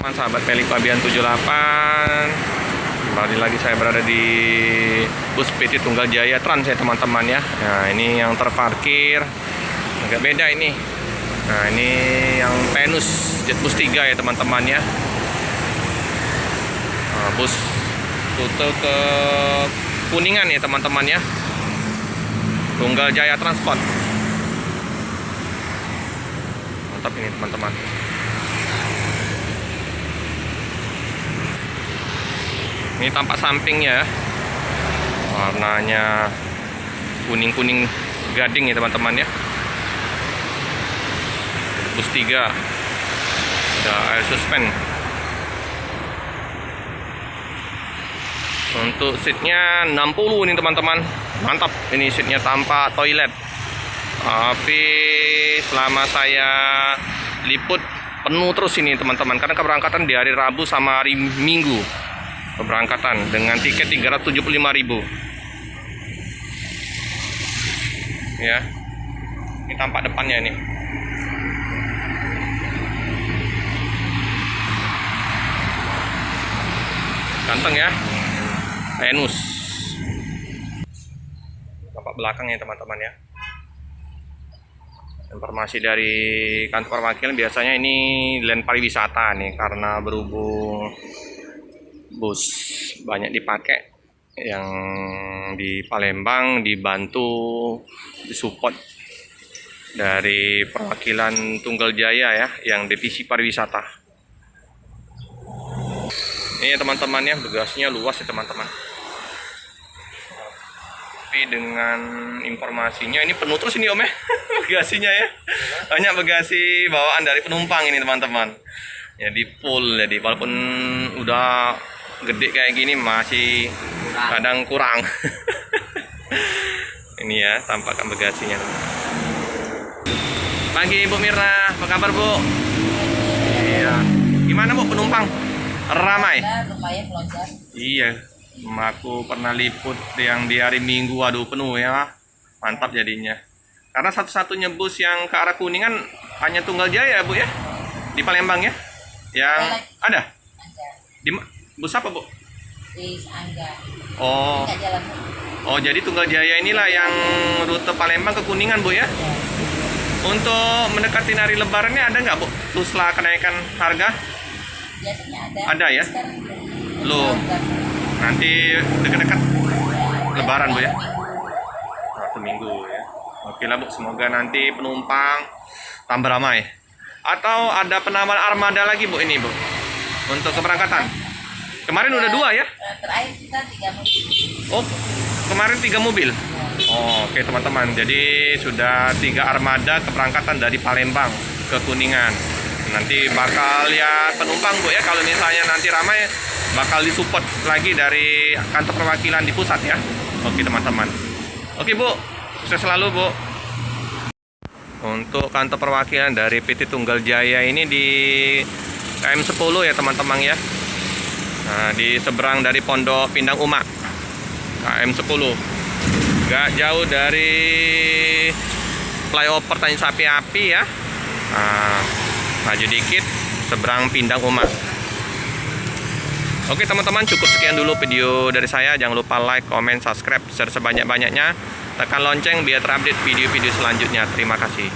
teman-teman sahabat Pelik Pabian 78. Kembali lagi saya berada di bus PT Tunggal Jaya Trans ya teman-teman ya. Nah ini yang terparkir agak beda ini. Nah ini yang Venus Jetbus 3 ya teman-teman ya. Nah, bus rute ke Kuningan ya teman-teman ya. Tunggal Jaya Transport. Mantap ini teman-teman. Ini tampak sampingnya, warnanya kuning-kuning gading ya teman-teman ya. Bus 3 ada air suspen. Untuk seatnya 60 nih teman-teman, mantap. Ini seatnya tanpa toilet. Tapi selama saya liput penuh terus ini teman-teman, karena keberangkatan di hari Rabu sama hari Minggu. Keberangkatan dengan tiket 375.000 ya. Ini tampak depannya ini. Ganteng ya, Venus. Tampak belakangnya teman-teman ya. Informasi dari kantor perwakilan, biasanya ini land pariwisata nih, karena berhubung bus banyak dipakai yang di Palembang, dibantu disupport dari perwakilan Tunggal Jaya ya, yang divisi pariwisata. Ini teman-teman ya, bagasinya luas ya teman-teman. Tapi dengan informasinya ini penuh terus ini om ya. Bagasinya ya, banyak bagasi bawaan dari penumpang ini teman-teman. Jadi full, jadi walaupun udah gede kayak gini masih kadang kurang. Ini ya tampakan bagasinya. Pagi Bu Mirna, apa kabar Bu? Iya. Gimana Bu penumpang? Ramai? Lumayan melonjak. Iya. Aku pernah liput yang di hari Minggu, waduh penuh ya. Mantap jadinya. Karena satu-satunya bus yang ke arah Kuningan hanya Tunggal Jaya Bu ya. Di Palembang ya. Yang ada? Di bus apa Bu? Di Angga. Oh. Jalan. Oh, jadi Tunggal Jaya inilah yang rute Palembang ke Kuningan Bu ya. Untuk mendekati hari Lebarannya ada nggak Bu? Tusla kenaikan harga? Biasanya ada. Ada ya? Sekarang Loh. Nanti dekat-dekat Lebaran Bu ya. Satu minggu ya. Oke lah Bu, semoga nanti penumpang tambah ramai. Atau ada penambahan armada lagi Bu ini Bu? Untuk keberangkatan? Kemarin udah 2 ya? Terakhir kita 3 mobil. Oh, kemarin 3 mobil. Oh, oke teman-teman. Jadi sudah 3 armada keberangkatan dari Palembang ke Kuningan. Nanti bakal lihat penumpang Bu ya. Kalau misalnya nanti ramai, bakal disupport lagi dari kantor perwakilan di pusat ya. Oke teman-teman. Oke Bu, sukses selalu Bu. Untuk kantor perwakilan dari PT Tunggal Jaya ini di KM 10 ya teman-teman ya. Nah, di seberang dari Pondok Pindang Umak, KM 10. Gak jauh dari flyover Tanjung Sapi Api ya. Nah, maju dikit seberang Pindang Umak. Oke teman-teman, cukup sekian dulu video dari saya. Jangan lupa like, comment, subscribe, share sebanyak-banyaknya. Tekan lonceng biar terupdate video-video selanjutnya. Terima kasih.